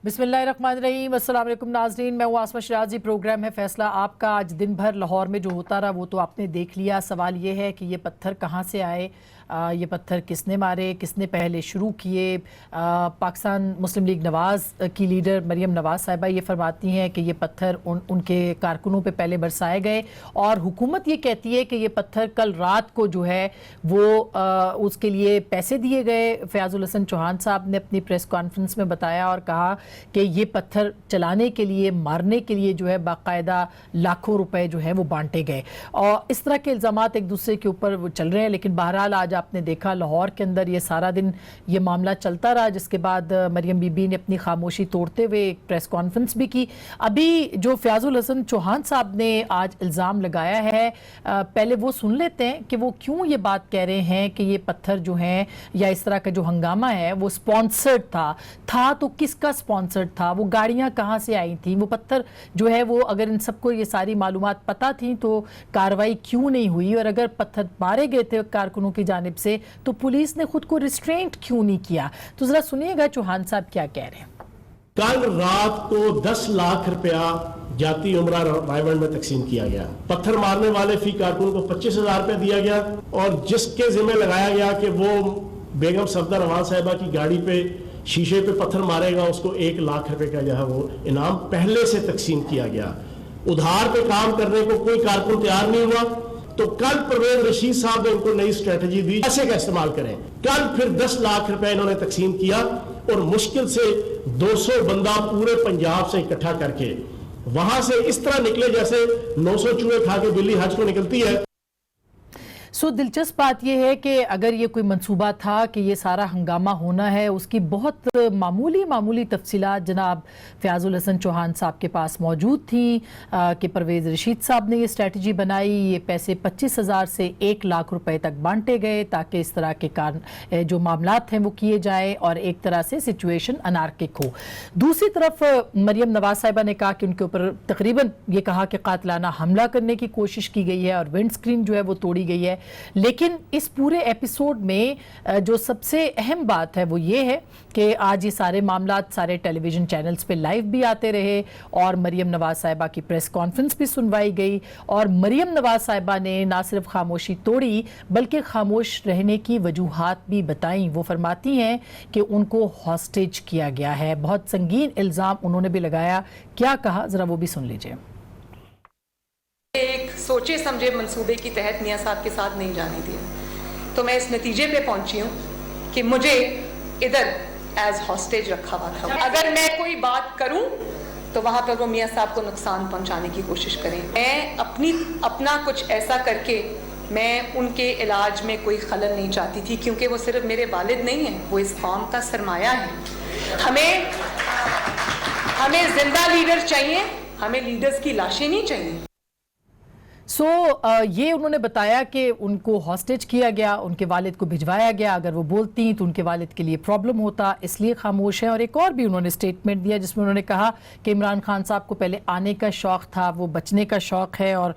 बिस्मिल्लाहिर्रहमानिर्रहीम। अस्सलाम वालेकुम नाज़रीन, मैं हूँ आसमा शराजी। प्रोग्राम है फैसला आपका। आज दिन भर लाहौर में जो होता रहा वो तो आपने देख लिया। सवाल ये है कि ये पत्थर कहाँ से आए, ये पत्थर किसने मारे, किसने पहले शुरू किए। पाकिस्तान मुस्लिम लीग नवाज़ की लीडर मरियम नवाज़ साहिबा ये फरमाती हैं कि ये पत्थर उनके कारकुनों पे पहले बरसाए गए और हुकूमत ये कहती है कि ये पत्थर कल रात को जो है वो उसके लिए पैसे दिए गए। फयाजुल हसन चौहान साहब ने अपनी प्रेस कॉन्फ्रेंस में बताया और कहा कि ये पत्थर चलाने के लिए, मारने के लिए जो है बाकायदा लाखों रुपए जो है वो बांटे गए। और इस तरह के इल्ज़ामात एक दूसरे के ऊपर वो चल रहे हैं। लेकिन बहरहाल आज आपने देखा लाहौर के अंदर ये सारा दिन ये मामला चलता रहा, जिसके बाद मरियम बीबी ने अपनी खामोशी तोड़ते हुए एक प्रेस कॉन्फ्रेंस भी की। अभी जो फयाजुल हसन चौहान साहब ने आज इल्ज़ाम लगाया है, पहले वो सुन लेते हैं कि वो क्यों ये बात कह रहे हैं कि ये पत्थर जो हैं या इस तरह का जो हंगामा है वो स्पॉन्सर्ड था तो किसका स्पॉन्सर्ड था, वो गाड़ियां कहाँ से आई थी, वो पत्थर जो है वो अगर इन सबको ये सारी मालूमात पता थी तो कार्रवाई क्यों नहीं हुई, और अगर पत्थर मारे गए थे कारकुनों की जानिब से तो पुलिस ने खुद को रिस्ट्रेंट क्यों नहीं किया। तो जरा सुनिएगा चौहान साहब क्या कह रहे हैं। कल रात को 10 लाख रुपया जाती उमरा रायवंड में तकसीम किया गया। पत्थर मारने वाले फी कारकुन को 25,000 रुपया दिया गया और जिसके जिम्मे लगाया गया कि वो बेगम सफदर अवान साहिबा की गाड़ी पे शीशे पे पत्थर मारेगा, उसको 1 लाख रुपए का जो है वो इनाम पहले से तकसीम किया गया। उधार पे काम करने को कोई कारकुन तैयार नहीं हुआ, तो कल परवेज रशीद साहब ने उनको नई स्ट्रेटजी दी, पैसे का इस्तेमाल करें। कल फिर 10 लाख रुपए इन्होंने तकसीम किया और मुश्किल से 200 बंदा पूरे पंजाब से इकट्ठा करके वहां से इस तरह निकले जैसे 900 चूहे खा के बिल्ली हज को निकलती है। दिलचस्प बात यह है कि अगर ये कोई मंसूबा था कि ये सारा हंगामा होना है, उसकी बहुत मामूली तफसीलात जनाब फयाजुल हसन चौहान साहब के पास मौजूद थी कि परवेज़ रशीद साहब ने ये स्ट्रेटजी बनाई, ये पैसे 25,000 से 1 लाख रुपए तक बांटे गए ताकि इस तरह के कारण जो मामलात हैं वो किए जाए और एक तरह से सिचुएशन अनार्किक हो। दूसरी तरफ मरियम नवाज साहिबा ने कहा कि उनके ऊपर तकरीबन ये कहा कि कातिलाना हमला करने की कोशिश की गई है और विंड स्क्रीन जो है वो तोड़ी गई है। लेकिन इस पूरे एपिसोड में जो सबसे अहम बात है वो ये है कि आज ये सारे मामलात सारे टेलीविजन चैनल्स पे लाइव भी आते रहे और मरियम नवाज साहिबा की प्रेस कॉन्फ्रेंस भी सुनवाई गई और मरियम नवाज साहिबा ने ना सिर्फ खामोशी तोड़ी बल्कि खामोश रहने की वजूहात भी बताई। वो फरमाती हैं कि उनको हॉस्टेज किया गया है। बहुत संगीन इल्ज़ाम उन्होंने भी लगाया। क्या कहा जरा वो भी सुन लीजिए। एक सोचे समझे मंसूबे की तहत मियां साहब के साथ नहीं जाने दिया, तो मैं इस नतीजे पे पहुंची हूँ कि मुझे इधर एज हॉस्टेज रखा हुआ था। अगर मैं कोई बात करूं तो वहां पर वो मियां साहब को नुकसान पहुंचाने की कोशिश करें। मैं अपना कुछ ऐसा करके मैं उनके इलाज में कोई खलल नहीं चाहती थी, क्योंकि वो सिर्फ मेरे वालिद नहीं हैं, वो इस कौम का सरमाया है। हमें जिंदा लीडर चाहिए, हमें लीडर्स की लाशें नहीं चाहिए। ये उन्होंने बताया कि उनको हॉस्टेज किया गया, उनके वालिद को भिजवाया गया। अगर वो बोलती तो उनके वालिद के लिए प्रॉब्लम होता, इसलिए खामोश है। और एक और भी उन्होंने स्टेटमेंट दिया जिसमें उन्होंने कहा कि इमरान खान साहब को पहले आने का शौक़ था, वो बचने का शौक़ है और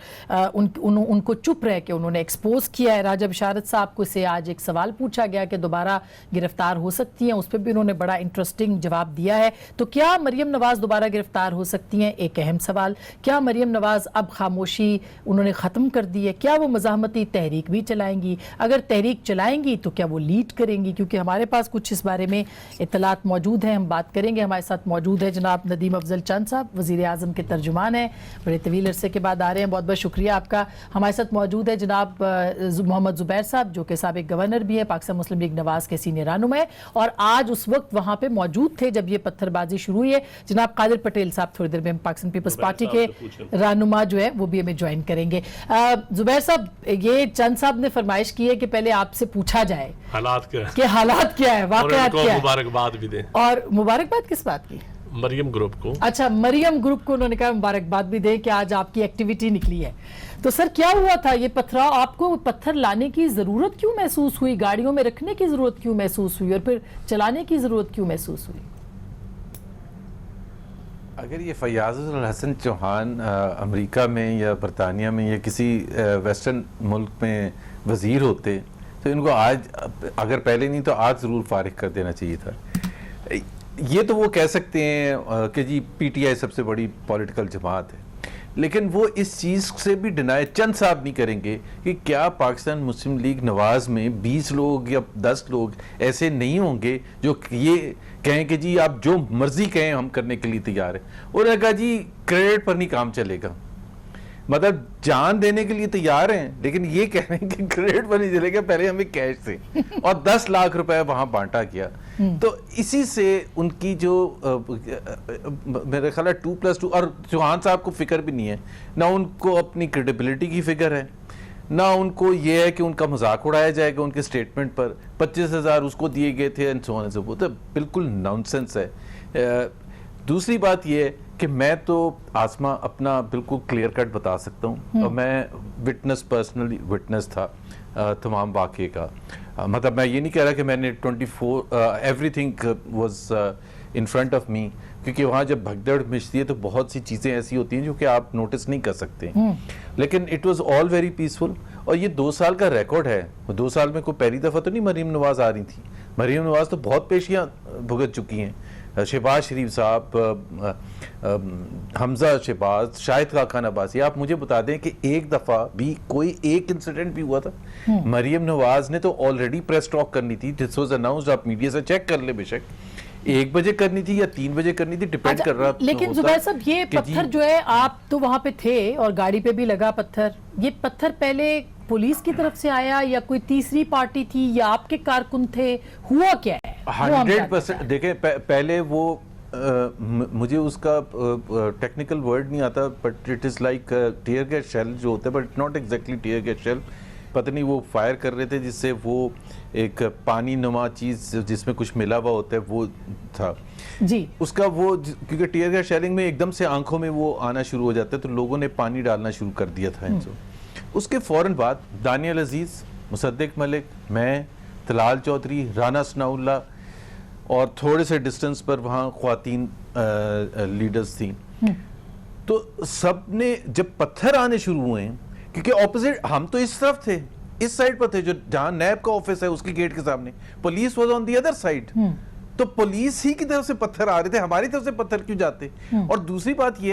उनको चुप रह के उन्होंने एक्सपोज किया है। राजा बशारत साहब को से आज एक सवाल पूछा गया कि दोबारा गिरफ्तार हो सकती हैं, उस पर भी उन्होंने बड़ा इंटरेस्टिंग जवाब दिया है। तो क्या मरियम नवाज़ दोबारा गिरफ्तार हो सकती हैं, एक अहम सवाल। क्या मरियम नवाज़ अब खामोशी उन्होंने खत्म कर दी है, क्या वो मज़ाहमती तहरीक भी चलाएंगी, अगर तहरीक चलाएंगी तो क्या वो लीड करेंगी, क्योंकि हमारे पास कुछ इस बारे में इत्तलात मौजूद हैं, हम बात करेंगे। हमारे साथ मौजूद है जनाब नदीम अफजल चंद साहब, वज़ीर आज़म के तर्जुमान हैं, बड़े तवील अरसे के बाद आ रहे हैं, बहुत बहुत शुक्रिया आपका। हमारे साथ मौजूद है जनाब मोहम्मद ज़ुबैर साहब जो कि साबिक़ गवर्नर भी है, पाकिस्तान मुस्लिम लीग नवाज़ के सीनियर रहनुमा है और आज उस वक्त वहाँ पर मौजूद थे जब ये पत्थरबाजी शुरू हुई है। जनाब कादिर पटेल साहब थोड़ी देर में पाकिस्तान पीपल्स पार्टी के रहनुमा जो है वो भी हमें ज्वाइन करेंगे। जुबैर साहब, ये चंद साहब ने फरमाइश की है कि पहले आपसे पूछा जाए हालात क्या है, कि हालात क्या है, वाकयात क्या है, मुबारकबाद भी दें। और मुबारकबाद किस बात की? मरियम ग्रुप को। अच्छा, मरियम ग्रुप को उन्होंने कहा मुबारकबाद भी दें कि आज आपकी एक्टिविटी निकली है। तो सर क्या हुआ था ये पथराव? आपको पत्थर लाने की जरूरत क्यों महसूस हुई, गाड़ियों में रखने की जरूरत क्यों महसूस हुई और फिर चलाने की जरूरत क्यों महसूस हुई? अगर ये फयाजुल हसन चौहान अमेरिका में या बरतानिया में या किसी वेस्टर्न मुल्क में वज़ीर होते तो इनको आज, अगर पहले नहीं तो आज ज़रूर फारिग कर देना चाहिए था। یہ تو وہ کہہ سکتے ہیں کہ جی پی ٹی آئی سب سے بڑی پولیٹیکل جماعت ہے، لیکن وہ اس چیز سے بھی ڈینائی چند صاحب نہیں کریں گے کہ کیا پاکستان مسلم لیگ نواز میں 20 لوگ یا 10 لوگ ایسے نہیں ہوں گے جو یہ کہیں کہ جی آپ جو مرضی کہیں ہم کرنے کے لیے تیار ہیں. انہوں نے کہا جی کریڈٹ پر نہیں کام چلے گا، مطلب جان دینے کے لیے تیار ہیں لیکن یہ کہہ رہے ہیں کہ کریڈٹ پر نہیں چلے گا، پہلے ہمیں کیش سے، اور 10 لاکھ روپے وہاں بانٹا گیا. تو اسی سے ان کی جو میرے خیال ہے 2+2، اور چوہان صاحب کو فکر بھی نہیں ہے، نہ ان کو اپنی کریڈیبلٹی کی فکر ہے، نہ ان کو یہ ہے کہ ان کا مذاق اڑایا جائے گا ان کے سٹیٹمنٹ پر 25,000 اس کو دیے گئے تھے، وہ تو بالکل نانسنس ہے. دوسری بات یہ ہے کہ میں تو آسما اپنا بالکل کلیئر کٹ بتا سکتا ہوں، اور میں پرسنلی وٹنس تھا تمام واقعے کا. مطلب میں یہ نہیں کہہ رہا کہ میں نے every thing was in front of me, کیونکہ وہاں جب بھگدڑ مچتی ہے تو بہت سی چیزیں ایسی ہوتی ہیں جو کہ آپ نوٹس نہیں کر سکتے، لیکن it was all very peaceful. اور یہ 2 سال کا ریکارڈ ہے، 2 سال میں کوئی پہلی دفعہ تو نہیں مریم نواز آ رہی تھی، مریم نواز تو بہت پیشیاں بھگت چکی ہیں. شہباز شریف صاحب، حمزہ شہباز، شاہد خاقان عباسی، آپ مجھے بتا دیں کہ ایک دفعہ بھی کوئی ایک انسیڈنٹ بھی ہوا تھا؟ مریم نواز نے تو آلریڈی پریس ٹاک کرنی تھی، دس واز اناؤنسڈ، آپ میڈیا سے چیک کر لیں، بے شک 1 بجے کرنی تھی یا 3 بجے کرنی تھی، ڈیپینڈ کر رہا. لیکن زبیر صاحب یہ پتھر جو ہے، آپ تو وہاں پہ تھے اور گاڑی پہ بھی لگا پتھر، یہ پتھر پہلے پولیس کی طرف سے آیا یا کوئی تیسری پارٹی تھی یا آپ کے کارکن تھے، ہوا کیا ہے؟ 100% دیکھیں پہلے وہ مجھے اس کا ٹیکنیکل ورڈ نہیں آتا، but it is like tear gas shell جو ہوتا ہے، but not exactly tear gas shell, پتہ نہیں وہ فائر کر رہے تھے جس سے وہ ایک پانی نما چیز جس میں کچھ ملا ہوا ہوتا ہے وہ تھا جی اس کا، وہ کیونکہ ٹیئر گیس شیلنگ میں ایک دم سے آنکھوں میں وہ آنا شروع ہو جاتا ہے تو لوگوں نے پانی ڈالنا شروع کر دیا تھا ان سے. اس کے فوراً بعد دانیال عزیز، مصدق ملک، میں، طلال چودھری، رانا ثناء اللہ اور تھوڑے سے ڈسٹنس پر وہاں خواتین لیڈرز تھیں، تو سب نے جب پتھر آنے شروع ہوئے ہیں، کیونکہ اپوزٹ ہم تو اس طرف تھے، اس سائڈ پر تھے جو جہاں نیب کا آفس ہے اس کی گیٹ کے سامنے، police was on the other side, تو پولیس ہی کی طرف سے پتھر آ رہے تھے، ہماری طرف سے پتھر کیوں جاتے؟ اور دوسری بات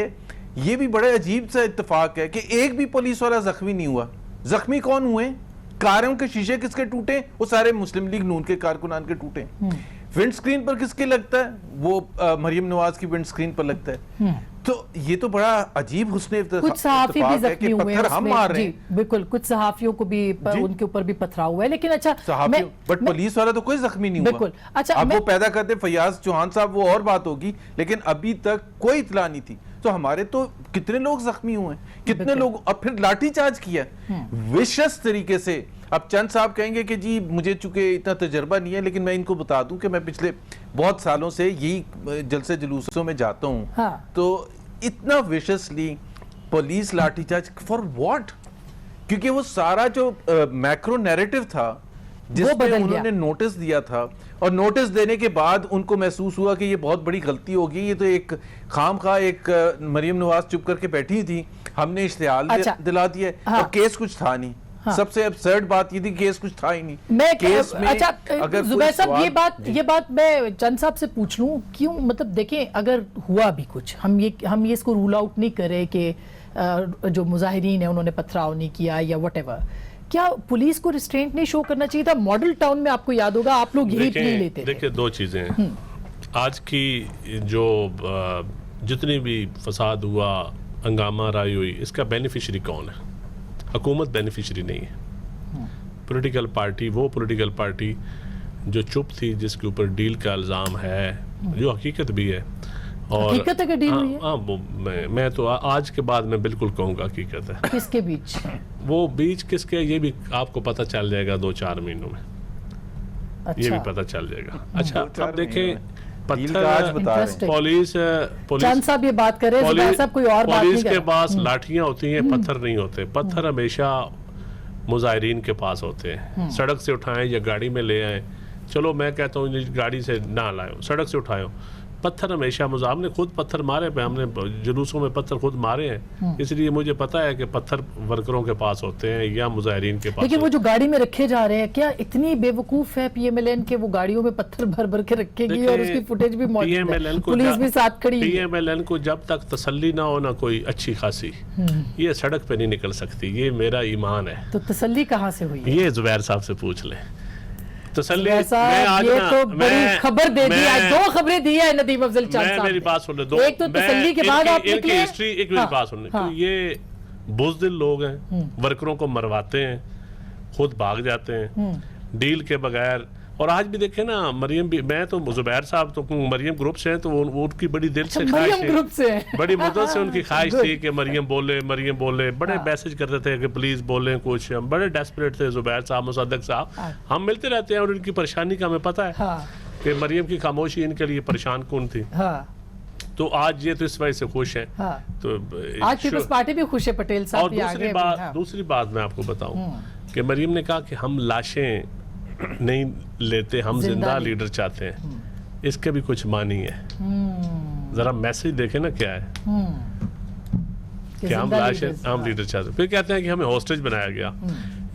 یہ بھی بڑا عجیب سا اتفاق ہے کہ ایک بھی پولیس والا زخمی نہیں ہوا. زخمی کون ہوئے؟ کاروں کے شیشے کس کے ٹوٹے؟ وہ سارے مسلم لیگ نون کے کارکنان کے ٹوٹے. ونڈ سکرین پر کس کے لگتا ہے؟ وہ مریم نواز کی ونڈ سکرین پر لگتا ہے. تو یہ تو بڑا عجیب حسن کچھ صحافی بھی زخمی ہوئے پتھر ہم مار رہے ہیں. بالکل کچھ صحافیوں کو بھی ان کے اوپر بھی پتھرا ہوا ہے، لیکن اچھا بٹ پولیس والا تو کوئی زخمی نہیں ہوا. بالکل اچھا، اب وہ پیدا کرتے فیاض چوہان صاحب وہ اور بات ہوگی، لیکن ابھی تک کوئی اطلاع نہیں تھی. تو ہمارے تو کتنے لوگ زخمی ہوئے ہیں، کتنے لوگ، اب پھر لاٹھی چارج کیا وشس طریقے سے. اب چند صاحب کہیں گے کہ جی مجھے چونکہ اتنا تجربہ نہیں ہے، لیکن میں ان کو بتا دوں کہ میں پچھلے بہت سالوں سے یہی جلسے جلوسوں میں جاتا ہوں، تو اتنا وشسلی پولیس لاٹھی چارج فار واٹ؟ کیونکہ وہ سارا جو میکرو نیریٹو تھا جس میں انہوں نے نوٹس دیا تھا، اور نوٹس دینے کے بعد ان کو محسوس ہوا کہ یہ بہت بڑی غلطی ہوگی، یہ تو ایک خام خواہ ایک مریم نواز چپ کر کے بیٹھی تھی، ہم نے اشتعال دلا دیا، اور کیس کچھ تھا نہیں. سب سے ابسرڈ بات یہ تھی کیس کچھ تھا ہی نہیں. اچھا زبیر صاحب یہ بات میں چند صاحب سے پوچھ لوں، کیوں؟ مطلب دیکھیں اگر ہوا بھی کچھ، ہم یہ اس کو رول آؤٹ نہیں کرے کہ جو مظاہرین ہیں انہوں نے پتھراؤ نہیں کیا یا وٹ ایور، کیا پولیس کو ریسٹرینٹ نہیں شو کرنا چاہیے تھا؟ ماڈل ٹاؤن میں آپ کو یاد ہوگا آپ لوگ یہی پلی لیتے تھے. دیکھیں 2 چیزیں ہیں. آج کی جو جتنی بھی فساد ہوا، ہنگامہ رائی ہوئی، اس کا بینیفیشری کون ہے؟ حکومت بینیفیشری نہیں ہے. پولیٹیکل پارٹی، وہ پولیٹیکل پارٹی جو چپ تھی، جس کے اوپر ڈیل کا الزام ہے، جو حقیقت بھی ہے. اور حقیقت ہے کہ ڈیل ہوئی ہے؟ میں تو آج کے بعد میں بالکل کہوں گا حقیقت ہے. کس کے بیچ؟ وہ بیچ کس کے، یہ بھی آپ کو پتہ چل جائے گا 2-4 مہینوں میں، یہ بھی پتہ چل جائے گا. اچھا اب دیکھیں پولیس صاحب یہ بات کرے، کوئی اور بات نہیں، پولیس کے پاس لاٹھیاں ہوتی ہیں، پتھر نہیں ہوتے. پتھر ہمیشہ مظاہرین کے پاس ہوتے ہیں. سڑک سے اٹھائیں یا گاڑی میں لے آئیں، چلو میں کہتا ہوں گاڑی سے نہ لائیں، سڑک سے اٹھائیں. पत्थर हमेशा मुझे, हमने खुद पत्थर मारे पे, हमने जुलूसों में पत्थर खुद मारे हैं, इसलिए मुझे पता है कि पत्थर वर्करों के पास होते हैं या मुजाहिरीन के पास। लेकिन वो जो गाड़ी में रखे जा रहे हैं, क्या इतनी बेवकूफ है PMLN के वो गाड़ियों में पत्थर भर भर के रखेगी और उसकी फुटेज भी मौजूद है, पुलिस भी साथ खड़ी है। PMLN को जब तक तसल्ली ना हो ना कोई अच्छी खासी, ये सड़क पे नहीं निकल सकती, ये मेरा ईमान है। तो तसल्ली कहाँ से हुई? ये जुबैर साहब से पूछ लें तसल्ली। मैं आज ये तो बड़ी खबर दे दी, आज 2 खबरें दी है नदीम अफजल चांद साहब ने। मेरी बात सुन ले, दो एक तो तसल्ली के बाद आप निकले, हिस्ट्री, एक मेरी बात सुन ले, ये बुज़दिल लोग हैं, वर्करों को मरवाते हैं, खुद भाग जाते हैं डील के बगैर। और आज भी देखें ना, मरियम भी, मैं तो जुबैर साहब तो मरियम ग्रुप से हैं, तो वो उनकी बड़ी दिल से ख्वाहिश ग्रुप से बड़ी मुद्दत से उनकी ख्वाहिश थी कि मरियम बोले, मरियम बोले, बड़े मैसेज करते थे कि प्लीज बोलें कुछ, हम बड़े डेस्परेट थे, जुबैर साहब, मुसद्दक साहब, हम मिलते रहते हैं और उनकी परेशानी का हमें पता है कि मरियम की खामोशी इनके लिए परेशान कौन थी। तो आज ये तो इस वजह से खुश हैं। तो आज पीपल्स पार्टी भी खुश है, पटेल साहब भी आगे। दूसरी बात मैं आपको बताऊं कि मरियम ने कहा कि हम लाशें नहीं लेते, हम जिंदा लीडर चाहते हैं, इसके भी कुछ मानी है। जरा मैसेज देखें ना क्या है कि हम लाशें, हम लीडर चाहते हैं। फिर कहते हैं कि हमें हॉस्टेज बनाया गया।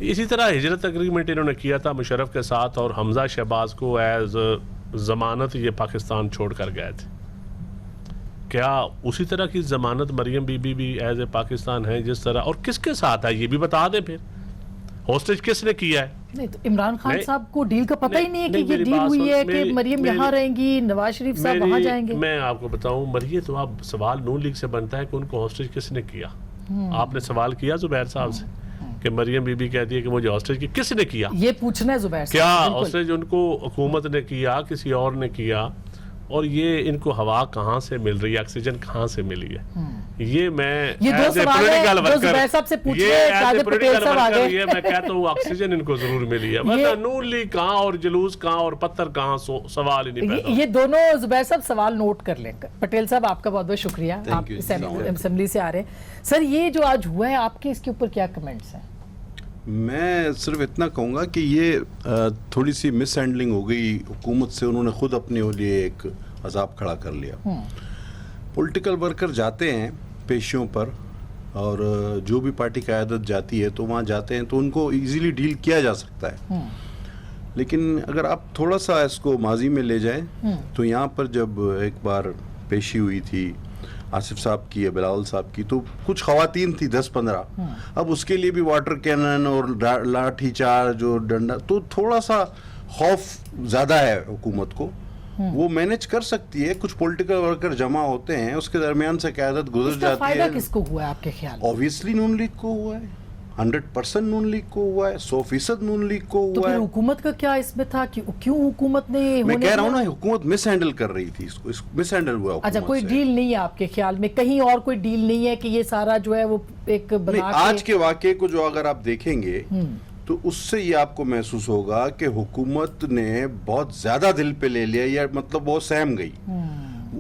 इसी तरह हिजरत एग्रीमेंट इन्होंने किया था मुशर्रफ के साथ, और हमजा शहबाज को एज जमानत ये पाकिस्तान छोड़ कर गए थे। क्या उसी तरह की जमानत मरियम बीबी भी एज ए पाकिस्तान है जिस तरह, और किसके साथ है ये भी बता दें। फिर हॉस्टेज किसने किया है? नहीं तो इमरान खान साहब को डील का पता ही नहीं है कि ये डील हुई है कि मरियम यहाँ रहेंगी, नवाज शरीफ साहब वहाँ जाएंगे। मैं आपको बताऊं, मरियम तो आप सवाल नून लीग से बनता है कि उनको हॉस्टेज किसने किया। आपने सवाल किया जुबैर साहब से कि मरियम बीबी कहती है कि मुझे हॉस्टेज की किसने किया, ये पूछना है जुबैर साहब। क्या हॉस्टेज उनको हुकूमत ने किया, किसी और ने किया? और ये इनको हवा कहाँ से मिल रही है, ऑक्सीजन कहाँ से मिली है? ये मैं ये दो सवाल है जो जुबैर साहब से पूछिए, पटेल साहब आगे। ये मैं कहता हूँ ऑक्सीजन इनको जरूर मिली है, मतलब नून लीग कहाँ और जुलूस कहाँ और पत्थर कहाँ, सवाल ही नहीं पैदा। ये दोनों जुबैर साहब सवाल नोट कर लें। पटेल साहब आपका बहुत बहुत शुक्रिया, आप असेंबली से आ रहे हैं। सर ये जो आज हुआ है, आपके इसके ऊपर क्या कमेंट्स हैं? मैं सिर्फ इतना कहूँगा कि ये थोड़ी सी मिस हैंडलिंग हो गई हुकूमत से, उन्होंने खुद अपने लिए एक अजाब खड़ा कर लिया। पॉलिटिकल वर्कर जाते हैं पेशियों पर, और जो भी पार्टी क़यादत जाती है तो वहाँ जाते हैं तो उनको इजीली डील किया जा सकता है। लेकिन अगर आप थोड़ा सा इसको माजी में ले जाएं तो यहाँ पर जब एक बार पेशी हुई थी आसिफ साहब की या बिलावल साहब की, तो कुछ ख़वातीन थी 10-15, अब उसके लिए भी वाटर कैनन और लाठी चार्ज और डंडा, तो थोड़ा सा खौफ ज़्यादा है हुकूमत को। वो मैनेज कर सकती है, कुछ पॉलिटिकल वर्कर जमा होते हैं, उसके दरमियान से क़यादत गुजर जाती है। फायदा किसको हुआ है आपके ख्याल में? ऑब्वियसली नून लीग को हुआ है, 100% नून लीग को हुआ है, 100% नून लीग को तो हुआ है। हुकूमत का क्या इसमें था कि क्यों हुकूमत ने, मैं कह रहा हूँ ना, हुकूमत मिस हैंडल कर रही थी इसको, मिस हैंडल हुआ। अच्छा, कोई डील नहीं है आपके ख्याल में? कहीं और कोई डील नहीं है कि ये सारा जो है वो एक बना आज के वाक़े को जो अगर आप देखेंगे तो उससे ये आपको महसूस होगा कि हुकूमत ने बहुत ज्यादा दिल पे ले लिया, या मतलब वो सहम गई।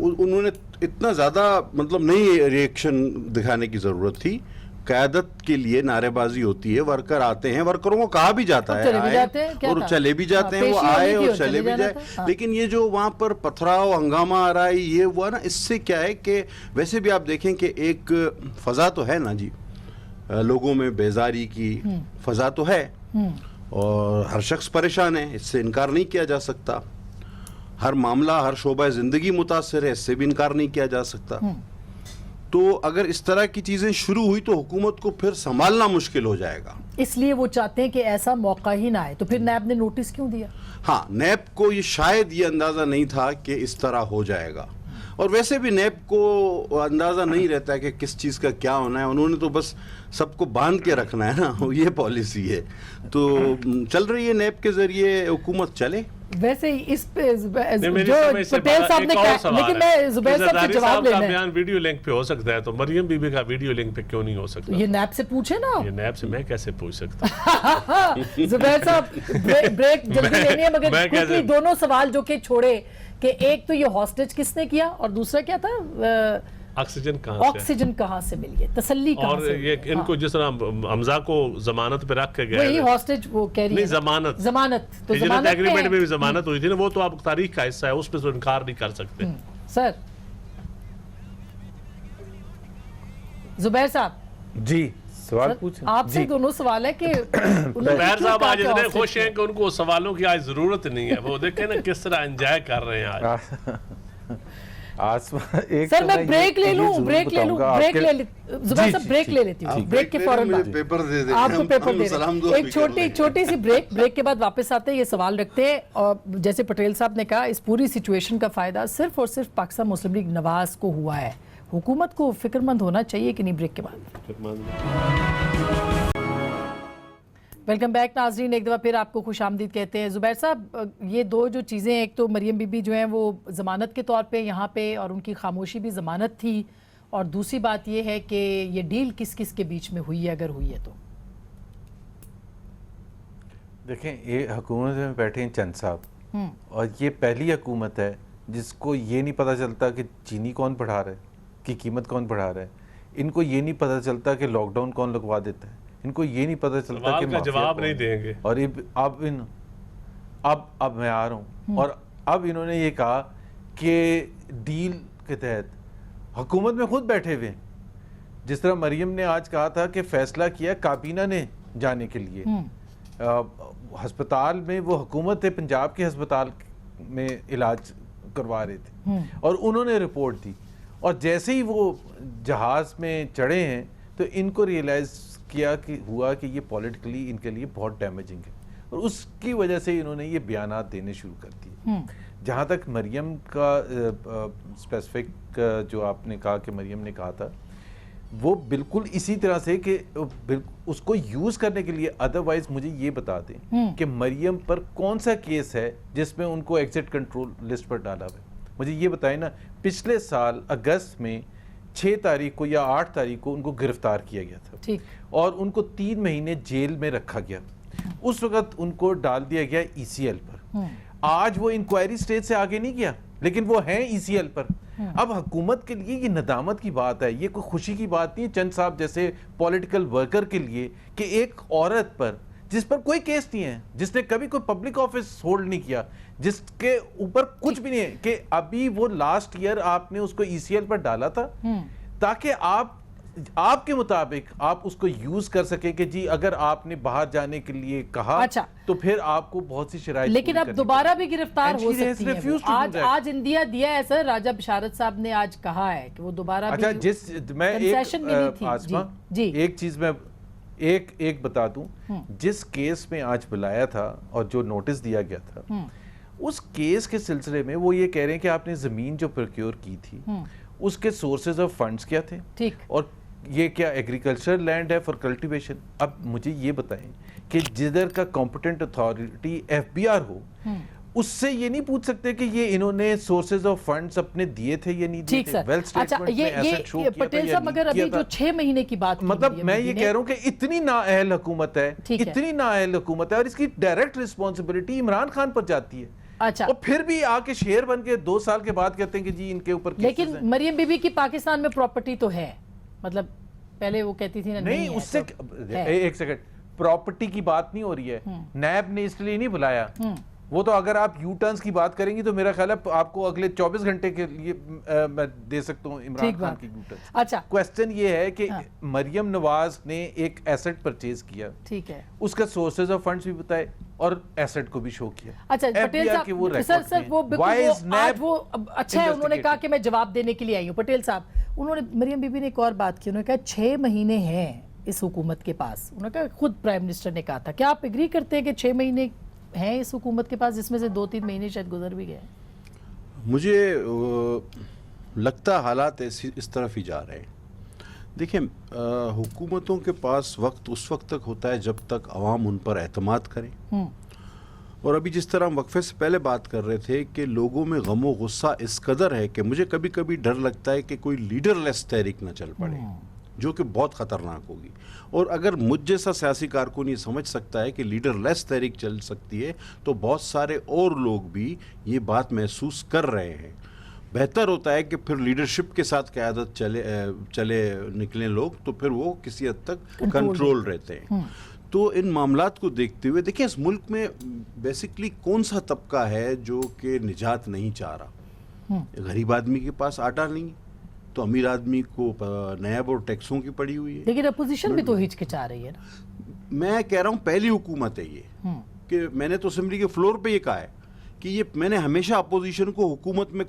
उन्होंने इतना ज्यादा मतलब नहीं रिएक्शन दिखाने की जरूरत थी। क़यादत के लिए नारेबाजी होती है, वर्कर आते हैं, वर्करों को कहा भी जाता है और चले भी जाते हैं, वो आए और चले भी जाए। लेकिन ये जो वहाँ पर पथराव हंगामा आ रहा है, ये हुआ ना, इससे क्या है कि वैसे भी आप देखें कि एक फजा तो है ना जी, लोगों में बेजारी की फजा तो है, और हर शख्स परेशान है, इससे इनकार नहीं किया जा सकता। हर मामला, हर शोबा ज़िंदगी मुतासर है, इससे भी इनकार नहीं किया जा सकता। तो अगर इस तरह की चीज़ें शुरू हुई तो हुकूमत को फिर संभालना मुश्किल हो जाएगा। इसलिए वो चाहते हैं कि ऐसा मौका ही ना आए। तो फिर नैब ने नोटिस क्यों दिया? हाँ, नैब को ये शायद ये अंदाज़ा नहीं था कि इस तरह हो जाएगा, और वैसे भी नैब को अंदाज़ा नहीं रहता है कि किस चीज़ का क्या होना है। उन्होंने तो बस सबको बांध के रखना है ना, ये पॉलिसी है। तो चल रही है नैब के ज़रिए, हुकूमत चले। वैसे इस पे जो पटेल साहब ने कहा, लेकिन मैं जुबैर साहब से जवाब लेना है। बयान वीडियो लिंक पे हो सकता है, तो मरियम बीबी का वीडियो लिंक पे क्यों नहीं हो सकता? ये नैब से पूछे ना। ये नैब से मैं कैसे पूछ सकता? जुबैर साहब ब्रेक जल्दी लेनी है, मगर क्विकली दोनों सवाल जो कि छोड़े, कि एक तो ये हॉस्टेज किसने किया और दूसरा क्या था, ऑक्सीजन कहाँ से मिली है, तसल्ली कहाँ से? और ये इनको जिस तरह हमजा को जमानत पे रख के गए, वही हॉस्टेज वो कह रही है, जमानत तो जमानत एग्रीमेंट में भी जमानत हुई थी ना, वो तो आप तारीख का हिस्सा है, उस पे तो इनकार नहीं कर सकते। सर जुबैर साहब जी सवाल सर, पूछें आपसे जी। दोनों सवाल है कि बैर साहब आज इतने खुश हैं कि उनको सवालों की आज जरूरत नहीं है, वो देखें ना किस तरह एंजॉय कर रहे हैं आज। आसमान एक सर तो मैं ये- ब्रेक ले ये लूं, जरूर ब्रेक ले लूं, बताऊंगा ब्रेक आपके- ले जुबैर जी, साहब जी, ब्रेक जी, ले लेती हूँ, जी। ब्रेक के फौरन बाद पेपर दे दें, आपको पेपर दे सलाम रहे दुआ हैं। भी एक कर लेंगे। छोटी सी ब्रेक के बाद वापस आते हैं, ये सवाल रखते हैं। और जैसे पटेल साहब ने कहा, इस पूरी सिचुएशन का फायदा सिर्फ और सिर्फ पाकिस्तान मुस्लिम लीग नवाज को हुआ है। हुकूमत को फिक्रमंद होना चाहिए कि नहीं? ब्रेक के बाद वेलकम बैक नाजरीन, एक दफ़ा फिर आपको खुश आमदीद कहते हैं। ज़ुबैर साहब, ये दो जो चीज़ें, एक तो मरियम बीबी जो हैं वो ज़मानत के तौर पे यहाँ पे, और उनकी खामोशी भी ज़मानत थी, और दूसरी बात ये है कि ये डील किस किस के बीच में हुई है, अगर हुई है तो? देखें, ये हुकूमत में बैठे हैं चंद साहब, और ये पहली हुकूमत है जिसको ये नहीं पता चलता कि चीनी कौन बढ़ा रहा है, कि कीमत कौन बढ़ा रहा है। इनको ये नहीं पता चलता कि लॉकडाउन कौन लगवा देता है। इनको ये नहीं पता चलता सवाल कि का माफिया जवाब कौन नहीं है। देंगे। और अब मैं आ रहा हूँ, और अब इन्होंने ये कहा कि डील के तहत हुकूमत में खुद बैठे हुए हैं। जिस तरह मरियम ने आज कहा था कि फैसला किया काबीना ने जाने के लिए, अस्पताल में वो हुकूमत है, पंजाब के अस्पताल में इलाज करवा रहे थे, और उन्होंने रिपोर्ट दी, और जैसे ही वो जहाज में चढ़े हैं तो इनको रियलाइज किया कि ये पॉलिटिकली इनके लिए बहुत डैमेजिंग है, और उसकी वजह से इन्होंने ये बयानात देने शुरू कर दिए। जहाँ तक मरियम का स्पेसिफिक जो आपने कहा कि मरियम ने कहा था, वो बिल्कुल इसी तरह से कि उसको यूज़ करने के लिए। अदरवाइज मुझे ये बता दें कि मरियम पर कौन सा केस है जिसमें उनको एग्जिट कंट्रोल लिस्ट पर डाला हुआ है। मुझे ये बताएं ना, पिछले साल अगस्त में 6 तारीख को या 8 तारीख को उनको गिरफ्तार किया गया था, ठीक, और उनको 3 महीने जेल में रखा गया। उस वक्त उनको डाल दिया गया ECL पर। आज वो इंक्वायरी स्टेज से आगे नहीं गया, लेकिन वो हैं ECL पर। अब हुकूमत के लिए ये नदामत की बात है, ये कोई खुशी की बात नहीं है चंद साहब जैसे पॉलिटिकल वर्कर के लिए कि एक औरत पर, जिस पर कोई केस नहीं है, जिसने कभी कोई पब्लिक ऑफिस होल्ड नहीं किया, जिसके ऊपर कुछ भी नहीं है, कि अभी वो लास्ट ईयर आपने उसको ECL पर डाला था ताकि आपके मुताबिक आप उसको यूज कर सके कि जी अगर आपने बाहर जाने के लिए कहा, अच्छा, तो फिर आपको बहुत सी शराइत, लेकिन अब दोबारा भी गिरफ्तार And हो she has सकती है वो। refused to do that. आज इंदिया दिया है सर, राजा बिशारत साहब ने आज कहा है कि वो दोबारा अच्छा, भी मैं concession मिली थी। आसमा, जी। एक चीज मैं एक बता दूं, जिस केस में आज बुलाया था और जो नोटिस दिया गया था, उस केस के सिलसिले में वो ये कह रहे हैं कि आपने जमीन जो प्रोक्योर की थी उसके सोर्सेज ऑफ फंड्स क्या थे, ठीक, और ये क्या एग्रीकल्चर लैंड है फॉर कल्टीवेशन। अब मुझे ये बताएं कि जिधर का कॉम्पिटेंट अथॉरिटी FBR हो, उससे ये नहीं पूछ सकते कि ये इन्होंने सोर्सेज ऑफ फंड्स अपने दिए थे या नहीं दिए ठीक थे। सर। वेल्थ अच्छा, स्टेटमेंट में एसेट शो किया था पटेल या साहब, नहीं मगर किया अभी था। जो 6 महीने की बात की मतलब हुई है मैं ये मोदी ने, कह रहा हूँ कि इतनी नाअहल हुकूमत है, ठीक है। इतनी नाअहल हुकूमत है, और इसकी डायरेक्ट रिस्पॉन्सिबिलिटी इमरान खान पर जाती है। अच्छा, और फिर भी आके शेर बन के 2 साल के बाद कहते हैं कि जी इनके ऊपर केसेस लेकिन हैं। मरियम बीबी की पाकिस्तान में प्रॉपर्टी तो है, मतलब पहले वो कहती थी ना नहीं, है, उससे तो है। एक सेकंड, प्रॉपर्टी की बात नहीं हो रही है। नैब ने इसलिए नहीं बुलाया, वो तो अगर आप यू टर्न्स की बात करेंगी तो मेरा ख्याल है आपको अगले 24 घंटे के लिए मैं दे सकता हूँ इमरान ठीक खान बात। की यू टर्न्स। अच्छा, क्वेश्चन ये है कि हाँ। मरियम नवाज ने एक एसेट परचेज किया, ठीक है। उसका सोर्सेज ऑफ फंड्स भी बताए और एसेट को भी शो किया। अच्छा पटेल FBR के वो साहब, सर records सर में। वो बिल्कुल Why वो is NAB आज वो अच्छा है, उन्होंने कहा investigating? कि मैं जवाब देने के लिए आई हूँ। पटेल साहब, उन्होंने, मरियम बीबी ने एक और बात की, उन्होंने कहा 6 महीने हैं इस हुकूमत के पास। उन्होंने कहा, खुद प्राइम मिनिस्टर ने कहा था। क्या आप एग्री करते हैं कि 6 महीने हैं इस हुकूमत के पास, जिसमें से 2-3 महीने शायद गुजर भी गए? मुझे लगता है हालात इस तरफ ही जा रहे हैं। देखिए, हुकूमतों के पास वक्त उस वक्त तक होता है जब तक अवाम उन पर एतमाद करें। और अभी जिस तरह हम वक्फे से पहले बात कर रहे थे कि लोगों में गम व गुस्सा इस कदर है कि मुझे कभी कभी डर लगता है कि कोई लीडरलेस तहरीक न चल पड़े, जो कि बहुत ख़तरनाक होगी। और अगर मुझ जैसा सियासी कारकुन ये समझ सकता है कि लीडरलेस तहरीक चल सकती है, तो बहुत सारे और लोग भी ये बात महसूस कर रहे हैं। बेहतर होता है कि फिर लीडरशिप के साथ क़यादत चले निकलें लोग, तो फिर वो किसी हद तक कंट्रोल रहते हैं। तो इन मामलात को देखते हुए देखिए, इस मुल्क में बेसिकली कौन सा तबका है जो कि निजात नहीं चाह रहा। غریب آدمی کے پاس آٹا نہیں ہے تو امیر آدمی کو نیب اور ٹیکسوں کی پڑی ہوئی ہے. لیکن اپوزیشن بھی تو ہچکچا رہی ہے نا. میں کہہ رہا ہوں پہلی حکومت ہے یہ کہ میں نے تو اسمبلی کے فلور پہ یہ کہا ہے کہ یہ میں نے ہمیشہ اپوزیشن کو حکومت میں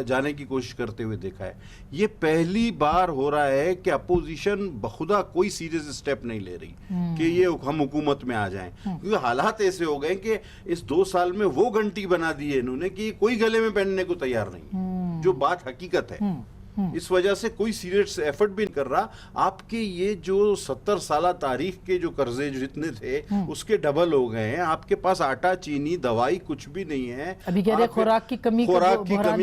جانے کی کوشش کرتے ہوئے دیکھا ہے. یہ پہلی بار ہو رہا ہے کہ اپوزیشن بخدا کوئی سیریس اسٹیپ نہیں لے رہی کہ یہ ہم حکومت میں آ جائیں, کیونکہ حالات ایسے ہو گئے کہ اس 2 سال میں وہ گھنٹی بنا دی ہے انہوں نے کہ کوئی گلے میں پہننے کو تیار نہیں, جو بات حقیقت ہے. اس وجہ سے کوئی سیریس ایفرٹ بھی نہیں کر رہا. آپ کے یہ جو 70 سالہ تاریخ کے جو قرضے جتنے تھے اس کے ڈبل ہو گئے ہیں. آپ کے پاس آٹا, چینی, دوائی کچھ بھی نہیں ہے. ابھی کہہ رہے خوراک کی کمی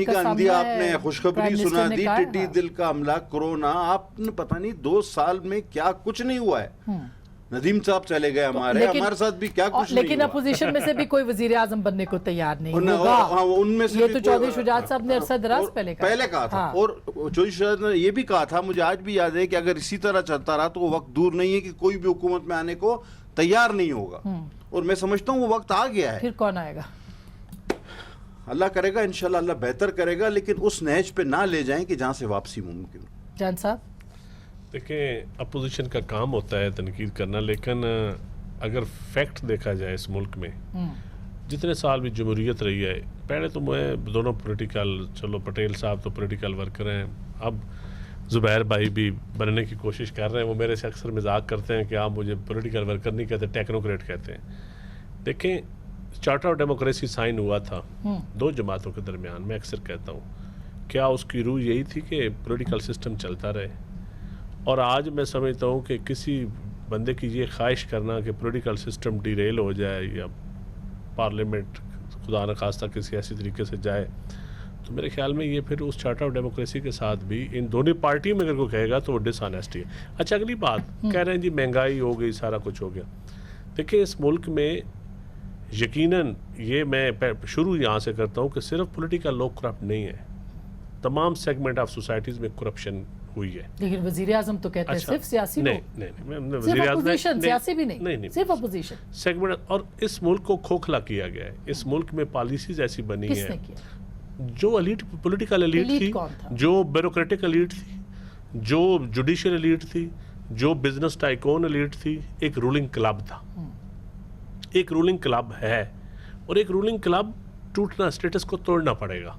کا اندھی آپ نے خوشخبری سنا دی, ٹڈی دل کا حملہ, کورونا. آپ نے پتہ نہیں 2 سال میں کیا کچھ نہیں ہوا ہے. ندیم صاحب چلے گئے ہمارے ساتھ بھی کیا کچھ نہیں. لیکن اپوزیشن میں سے بھی کوئی وزیر اعظم بننے کو تیار نہیں ہوگا. ان میں سے یہ تو چودھری شجاعت صاحب نے عرصہ دراز پہلے کہا تھا. اور چودھری شجاعت نے یہ بھی کہا تھا, مجھے آج بھی یاد ہے, کہ اگر اسی طرح چلتا رہا تو وہ وقت دور نہیں ہے کہ کوئی بھی حکومت میں آنے کو تیار نہیں ہوگا. اور میں سمجھتا ہوں وہ وقت آ گیا ہے. پھر کون آئے گا؟ اللہ کرے گا, انشاءاللہ اللہ بہتر کرے گا, لیکن اس نہج پہ نہ لے جائیں کہ جہاں سے واپسی ممکن ہو. جان صاحب دیکھیں, اپوزیشن کا کام ہوتا ہے تنقید کرنا, لیکن اگر فیکٹ دیکھا جائے اس ملک میں جتنے سال بھی جمہوریت رہی ہے, پہلے تو میں دونوں پولیٹیکل, چلو پٹیل صاحب تو پولیٹیکل ورکر ہیں, اب زبیر بھائی بھی بننے کی کوشش کر رہے ہیں. وہ میرے سے اکثر مذاق کرتے ہیں کہ آپ مجھے پولیٹیکل ورکر نہیں کہتے, ٹیکنوکریٹ کہتے ہیں. دیکھیں, چارٹر آف ڈیموکریسی سائن ہوا تھا 2 جماعتوں کے درمیان. میں اکثر کہتا ہوں کیا اس کی روح یہی تھی کہ پولیٹیکل سسٹم چلتا رہے, اور آج میں سمجھتا ہوں کہ کسی بندے کی یہ خواہش کرنا کہ پولیٹیکل سسٹم ڈی ریل ہو جائے یا پارلیمنٹ خدا نخواستہ کسی ایسی طریقے سے جائے, تو میرے خیال میں یہ پھر اس چارٹر آف ڈیموکریسی کے ساتھ بھی ان دونوں پارٹیوں میں اگر کوئی کہے گا تو وہ ڈس آنیسٹی ہے. اچھا, اگلی بات کہہ رہے ہیں جی مہنگائی ہو گئی, سارا کچھ ہو گیا. دیکھیں, اس ملک میں یقیناً یہ میں شروع یہاں سے کرتا ہوں کہ صرف پولیٹیکل لوگ کرپٹ نہیں ہیں, تمام سیگمنٹ آف سوسائٹیز میں کرپشن ہوئی ہے. لیکن وزیر اعظم تو کہتے ہیں صرف سیاسی لوگ, نہیں, صرف اپوزیشن, سیاسی بھی نہیں, صرف اپوزیشن سیگمنٹ. اور اس ملک کو کھوکھلا کیا گیا ہے. اس ملک میں پالیسیز ایسی بنی کس نے ہیں کیا؟ جو ایلیٹ, پولیٹیکل ایلیٹ تھی, جو بیوروکریٹک ایلیٹ تھی, جو جوڈیشل ایلیٹ تھی, جو بزنس ٹائکون ایلیٹ تھی. ایک رولنگ کلب تھا, ایک رولنگ کلب ہے, اور ایک رولنگ کلب ٹوٹنا, اسٹیٹس کو توڑنا پڑے گا.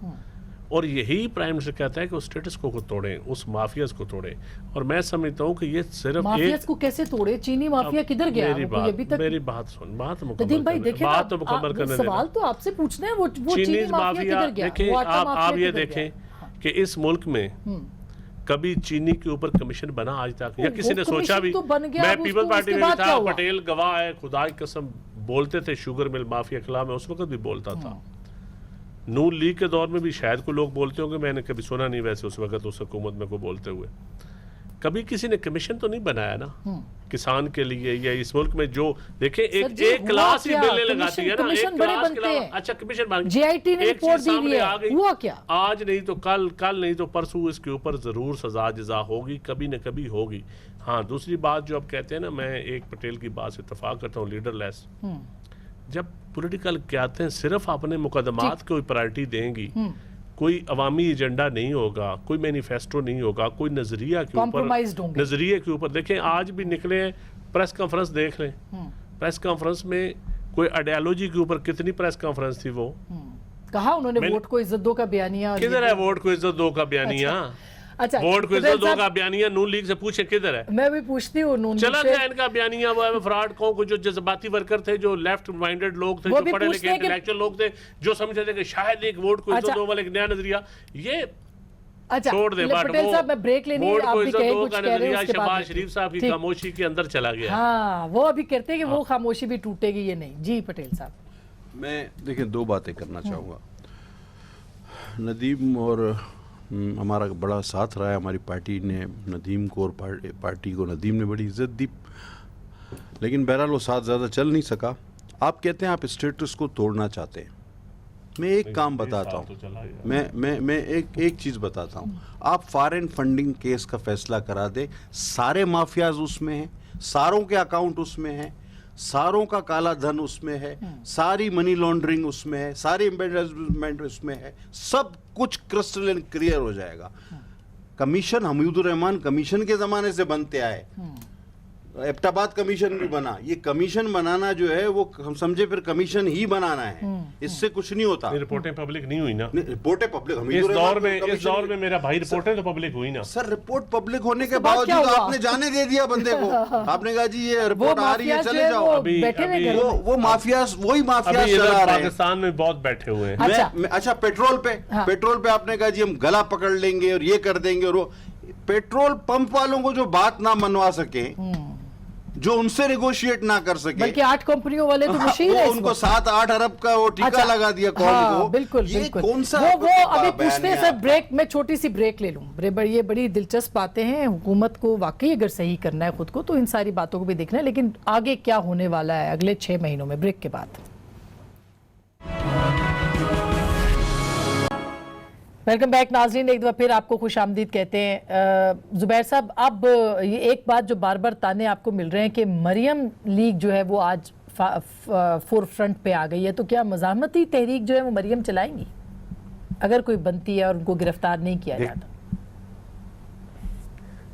اور یہی پرائم منسٹر کہتا ہے کہ اس اسٹیٹس کو توڑیں, اس مافیاز کو توڑیں. اور میں سمجھتا ہوں کہ یہ صرف مافیاز کو کیسے توڑے؟ چینی مافیا کدھر گیا؟ میری بات سن, بات ندیم بھائی دیکھیں, بات تو مکمل کرنے دینا. سوال تو آپ سے پوچھنا ہے, وہ چینی مافیا کدھر گیا؟ دیکھیں, آپ یہ دیکھیں کہ اس ملک میں کبھی چینی کے اوپر کمیشن بنا آج تک, یا کسی نے سوچا بھی؟ میں پیپل پارٹی میں تھا, پٹیل گواہ ہے, خدا کی قسم بولتے تھے شوگر مل مافیا کے خلاف. میں اس وقت بھی بولتا تھا. نون لیگ کے دور میں بھی شاید کو لوگ بولتے ہوں گے, میں نے کبھی سنا نہیں ویسے اس وقت اس حکومت میں کو بولتے ہوئے. کبھی کسی نے کمیشن تو نہیں بنایا نا کسان کے لیے, یا اس ملک میں جو دیکھیں ایک کلاس ہی بلیں لگاتی ہے نا, ایک کلاس کے علاوہ. اچھا, کمیشن بن جی آئی ٹی نے رپورٹ دی ہوئی ہے, ہوا کیا؟ آج نہیں تو کل نہیں تو پرسوں اس کے اوپر ضرور سزا جزا ہوگی, کبھی نہ کبھی ہوگی. ہاں, دوسری بات جو آپ کہتے ہیں نا, میں ایک پٹیل کی بات سے اتفاق کرتا ہوں, لیڈر لیس. جب پولیٹیکل قیادتیں صرف اپنے مقدمات کو پرائرٹی دیں گی, کوئی عوامی ایجنڈا نہیں ہوگا, کوئی مینیفیسٹو نہیں ہوگا, کوئی نظریہ کے اوپر دیکھیں, آج بھی نکلے ہیں پریس کانفرنس دیکھ لیں, پریس کانفرنس میں کوئی آئیڈیالوجی کے اوپر کتنی پریس کانفرنس تھی. وہ کہا انہوں نے ووٹ کو عزت دو کا بیانیہ, کدھر ہے ووٹ کو عزت دو کا بیانیہ؟ ووٹ کو عزت دو کا بیانیہ نون لیگ سے پوچھے کدھر ہے؟ میں بھی پوچھتی ہوں نون لیگ سے. چلا گیا ان کا بیانیہ, وہ فراڈ کو جو جذباتی ورکر تھے, جو لیفٹ مائنڈڈ لوگ تھے, جو پڑھے لکھے انٹلیکچوئل لوگ تھے, جو سمجھتے تھے کہ شاید ایک ووٹ کو عزت دو والا ایک نیا نظریہ, یہ چھوڑ دے. بٹ ووٹ کو عزت دو کا نظریہ شہباز شریف صاحب کی خاموشی کے اندر چلا گیا. ہاں, وہ ابھی کہتے ہیں کہ وہ خاموشی بھی ٹوٹے گی, یہ نہیں. جی پٹیل صاحب, میں دیکھیں 2 باتیں کرنا چاہوں گا. ندیم اور ہمارا بڑا ساتھ رہا ہے, ہماری پارٹی نے ندیم کو, اور پارٹی کو ندیم نے بڑی عزت دی, لیکن بہرحال وہ ساتھ زیادہ چل نہیں سکا. آپ کہتے ہیں آپ اسٹیٹس کو توڑنا چاہتے ہیں. میں ایک کام بتاتا ہوں, میں ایک چیز بتاتا ہوں. آپ فارن فنڈنگ کیس کا فیصلہ کرا دیں, سارے مافیاز اس میں ہیں, ساروں کے اکاؤنٹ اس میں ہیں, ساروں کا کالا دھن اس میں ہے, ساری منی لانڈرنگ اس میں ہے, ساری امبیسمنٹ اس میں ہے, سب کچھ کرسٹل کلیئر ہو جائے گا. کمیشن حمید الرحمان کمیشن کے زمانے سے بنتے آئے, ایبٹاباد کمیشن بھی بنا. یہ کمیشن بنانا جو ہے وہ ہم سمجھے پھر کمیشن ہی بنانا ہے, اس سے کچھ نہیں ہوتا. رپورٹیں پبلک نہیں ہوئی نا رپورٹیں پبلک اس دور میں میرا بھائی رپورٹیں تو پبلک ہوئی نا سر. رپورٹ پبلک ہونے کے باوجود آپ نے جانے دے دیا بندے کو. آپ نے کہا جی یہ رپورٹ آ رہی ہے چلے جاؤ. وہ مافیا وہی مافیا چلا رہے ہیں. پاکستان میں بہت بیٹھے ہوئے ہیں. اچھا پیٹرول پہ آپ نے کہا جی ہم گلا پکڑ لیں گے اور یہ کر دیں گے, اور وہ پیٹرول پمپ والوں کو جو بات نہ منوا سکے, جو ان سے نیگوشیٹ نہ کر سکے, بلکہ 8 کمپنیوں والے تو مشیر ہیں, ان کو 7-8 ارب کا وہ ٹیکہ لگا دیا کون کو. بالکل یہ کون سا وہ ابھی پوچھتے ہیں. بریک میں چھوٹی سی بریک لے لوں. یہ بڑی دلچسپ باتیں ہیں. حکومت کو واقعی اگر صحیح کرنا ہے خود کو تو ان ساری باتوں کو بھی دیکھنا ہے, لیکن آگے کیا ہونے والا ہے اگلے 6 مہینوں میں. بریک کے بعد ویلکم بیک ناظرین. ایک دفعہ پھر آپ کو خوش آمدید کہتے ہیں. زبیر صاحب, اب یہ ایک بات جو بار بار تانے آپ کو مل رہے ہیں کہ مریم لیگ جو ہے وہ آج فور فرنٹ پہ آ گئی ہے, تو کیا مزاحمتی تحریک جو ہے وہ مریم چلائیں گی اگر کوئی بنتی ہے اور ان کو گرفتار نہیں کیا جاتا؟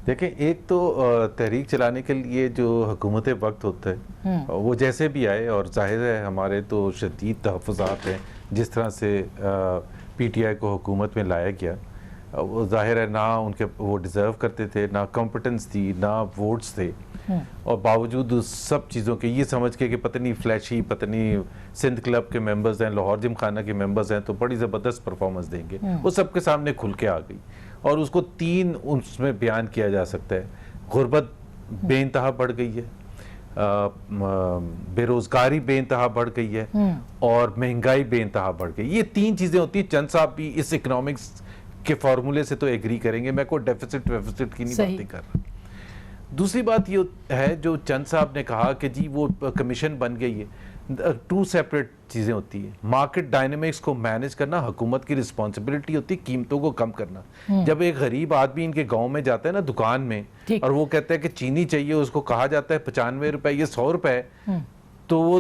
دیکھیں, ایک تو تحریک چلانے کے لیے جو حکومت وقت ہوتا ہے وہ جیسے بھی آئے, اور ظاہر ہے ہمارے تو شدید تحفظات ہیں جس طرح سے پی ٹی آئی کو حکومت میں لایا گیا. وہ ظاہر ہے نہ ان کے وہ ڈیزرو کرتے تھے, نہ کمپٹنس تھی, نہ ووٹس تھے, اور باوجود سب چیزوں کے یہ سمجھ کے کہ پتہ نہیں فلیشی, پتہ نہیں سندھ کلب کے ممبرز ہیں, لاہور جم خانہ کے ممبرز ہیں تو بڑی زبردست پرفارمنس دیں گے, وہ سب کے سامنے کھل کے آ گئی. اور اس کو 3 اس میں بیان کیا جا سکتا ہے. غربت بے انتہا بڑھ گئی ہے, بے روزگاری بے انتہا بڑھ گئی ہے, اور مہنگائی بے انتہا بڑھ گئی. یہ 3 چیزیں ہوتی ہیں. چند صاحب بھی اس اکنامکس کے فارمولے سے تو ایگری کریں گے, میں کوئی ڈیفیسٹ کی نہیں باتیں کر رہا. دوسری بات یہ ہے جو چند صاحب نے کہا کہ جی وہ کمیشن بن گئی ہے, 2 سیپریٹ چیزیں ہوتی ہیں. مارکیٹ ڈائنامکس کو مینج کرنا حکومت کی رسپانسبلٹی ہوتی ہے, قیمتوں کو کم کرنا. جب ایک غریب آدمی ان کے گاؤں میں جاتا ہے نا دکان میں, اور وہ کہتا ہے کہ چینی چاہیے, اس کو کہا جاتا ہے 95 روپے, یہ 100 روپے, تو وہ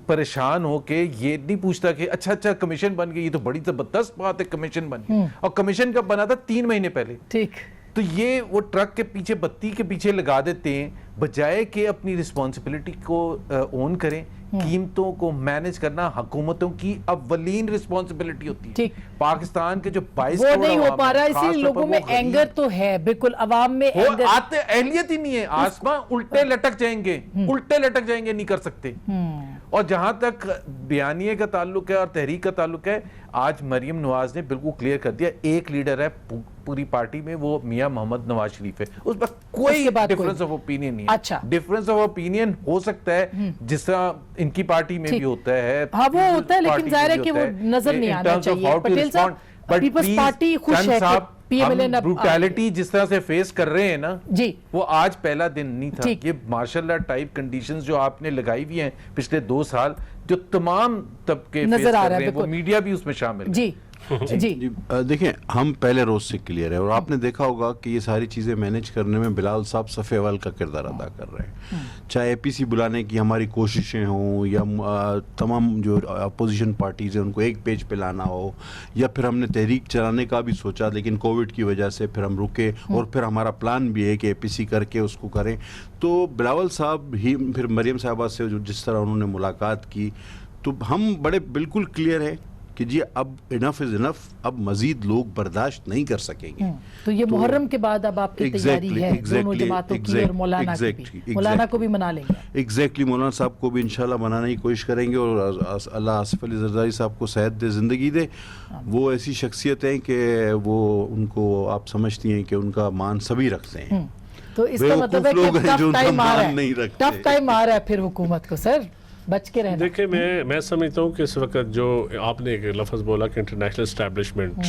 پریشان ہو کے یہ نہیں پوچھتا کہ اچھا کمیشن بن گئی, یہ تو بڑی زبردست بات ہے کمیشن بن گئی. اور کمیشن کب بنا تھا؟ 3 مہینے پہلے. ٹھیک. تو یہ وہ ٹرک کے پیچھے بتی کے پیچھے لگا دیتے ہیں, بجائے کہ اپنی رسپانسبلٹی کو اون کریں. قیمتوں کو مینج کرنا حکومتوں کی اولین رسپانسبلٹی ہوتی ہے. پاکستان کے جو 22 وہ نہیں ہو پا رہا, اسی لیے لوگوں میں اینگر تو ہے, بالکل عوام میں اینگر آتے, اہلیت ہی نہیں ہے. آسمان الٹے لٹک جائیں گے, نہیں کر سکتے. اور جہاں تک بیانیے کا تعلق ہے اور تحریک کا تعلق ہے, آج مریم نواز نے بالکل کلیئر کر دیا, ایک لیڈر ہے پوری پارٹی میں, وہ میاں محمد نواز شریف ہے. اس پر کوئی ڈیفرنس آف اوپینین نہیں ہے. اچھا, ڈیفرنس آف اوپینین ہو سکتا ہے جس طرح ان کی پارٹی میں بھی ہوتا ہے, ہاں وہ ہوتا ہے, لیکن ظاہر ہے کہ وہ نظر نہیں آنا چاہیے. پٹیل صاحب, پیپلز پارٹی خوش ہے کہ P M L N brutality جس طرح سے فیس کر رہے ہیں نا, وہ آج پہلا دن نہیں تھا. یہ مارشل لا ٹائپ کنڈیشنز جو آپ نے لگائی ہوئی ہیں پچھلے 2 سال, جو تمام طبقے فیس کر رہے ہیں, وہ میڈیا بھی اس میں شامل ہے. جی دیکھیں, ہم پہلے روز سے کلیئر ہے, اور آپ نے دیکھا ہوگا کہ یہ ساری چیزیں مینیج کرنے میں بلال صاحب صف اول کا کردار ادا کر رہے ہیں. چاہے اے پی سی بلانے کی ہماری کوششیں ہوں, یا تمام جو اپوزیشن پارٹیز ہیں ان کو ایک پیج پہ لانا ہو, یا پھر ہم نے تحریک چلانے کا بھی سوچا, لیکن کووڈ کی وجہ سے پھر ہم رکے, اور پھر ہمارا پلان بھی ہے کہ اے پی سی کر کے اس کو کریں. تو بلاول صاحب ہی پھر مریم صاحبہ سے جس طرح انہوں نے ملاقات کی, تو ہم بڑے بالکل کلیئر ہیں کہ جی اب انف از انف, اب مزید لوگ برداشت نہیں کر سکیں گے. تو یہ محرم کے بعد اب آپ کی تیاری ہے دونوں جماعتوں کی, اور مولانا کی بھی, مولانا کو بھی منا لیں گے. ایگزیکٹلی, مولانا صاحب کو بھی انشاءاللہ منانے کی کوشش کریں گے, اور اللہ آصف علی زرداری صاحب کو صحت دے, زندگی دے. وہ ایسی شخصیت ہیں کہ وہ ان کو آپ سمجھتی ہیں کہ ان کا مان سبھی رکھتے ہیں. تو اس کا مطلب ہے کہ ٹف ٹائم آ رہا ہے پھر حکومت کو. سر بچ کے رہنا. دیکھیں, میں سمجھتا ہوں کہ اس وقت جو آپ نے ایک لفظ بولا کہ انٹرنیشنل اسٹیبلشمنٹ,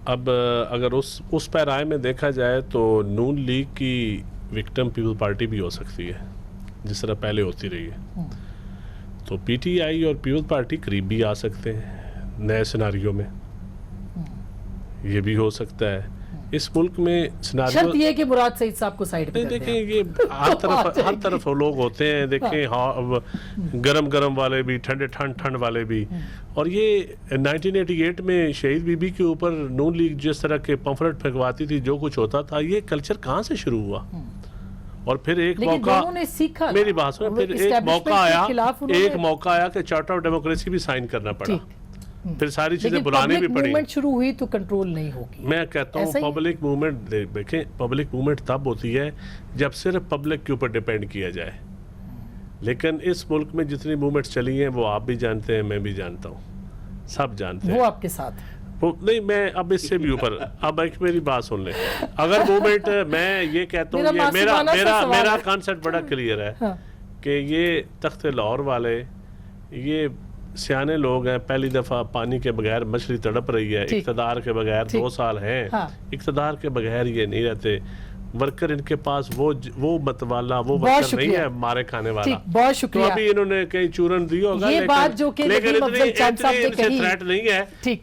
اب اگر اس پیرائے میں دیکھا جائے تو نون لیگ کی وکٹم پیپل پارٹی بھی ہو سکتی ہے جس طرح پہلے ہوتی رہی ہے. تو پی ٹی آئی اور پیپل پارٹی قریب بھی آ سکتے ہیں نئے سیناریو میں, یہ بھی ہو سکتا ہے. इस मुल्क में शर्त सिनारियो ये है कि मुराद सईद साहब को साइड पे नहीं, कर देखें दें। ये हर तरफ लोग होते हैं, देखें हाँ गरम गरम वाले भी, ठंडे ठंड वाले भी। और ये 1988 में शहीद बीबी के ऊपर नून लीग जिस तरह के पंफलेट फेंकवाती थी, जो कुछ होता था, ये कल्चर कहाँ से शुरू हुआ? और फिर एक लेकिन मौका, दोनों ने सीखा, मेरी बात सुनो, फिर एक establishment मौका के खिलाफ आया, उन्होंने- एक मौका आया कि चार्टर ऑफ डेमोक्रेसी भी साइन करना पड़ा, फिर सारी चीजें लेकिन बुलानी भी पब्लिक पड़ी। मूवमेंट शुरू हुई तो कंट्रोल नहीं होगी। मैं कहता हूँ ऐसा ही है? पब्लिक मूवमेंट, देखें पब्लिक मूवमेंट तब होती है जब सिर्फ पब्लिक के ऊपर डिपेंड किया जाए। लेकिन इस मुल्क में जितनी मूवमेंट चली हैं वो आप भी जानते हैं, मैं भी जानता हूँ, सब जानते वो हैं। आपके साथ है। वो नहीं, मैं अब इससे भी ऊपर, अब एक मेरी बात सुन लें। अगर मूवमेंट, मैं ये कहता हूँ, ये मेरा मासूमाना सा मेरा सवाल मेरा है। कॉन्सेप्ट बड़ा क्लियर है हाँ। कि ये तख्त लाहौर वाले, ये सियाने लोग हैं, पहली दफा पानी के बगैर मछली तड़प रही है, ठीक। इक़्तिदार के बगैर ठीक। 2 साल हैं, हाँ। इक़्तिदार के बगैर ये नहीं रहते। वर्कर इनके पास वो मतवाला, वो बहुत वर्कर नहीं शुक्रिया। है मारे खाने वाला। ठीक, बहुत तो शुक्रिया। अभी इन्होंने कहीं चूरन दी होगा, ये लेकिन बात जो कि लेकिन नदीम अफजल चंद साहब ने इनसे कही, थ्रेट नहीं है। ठीक।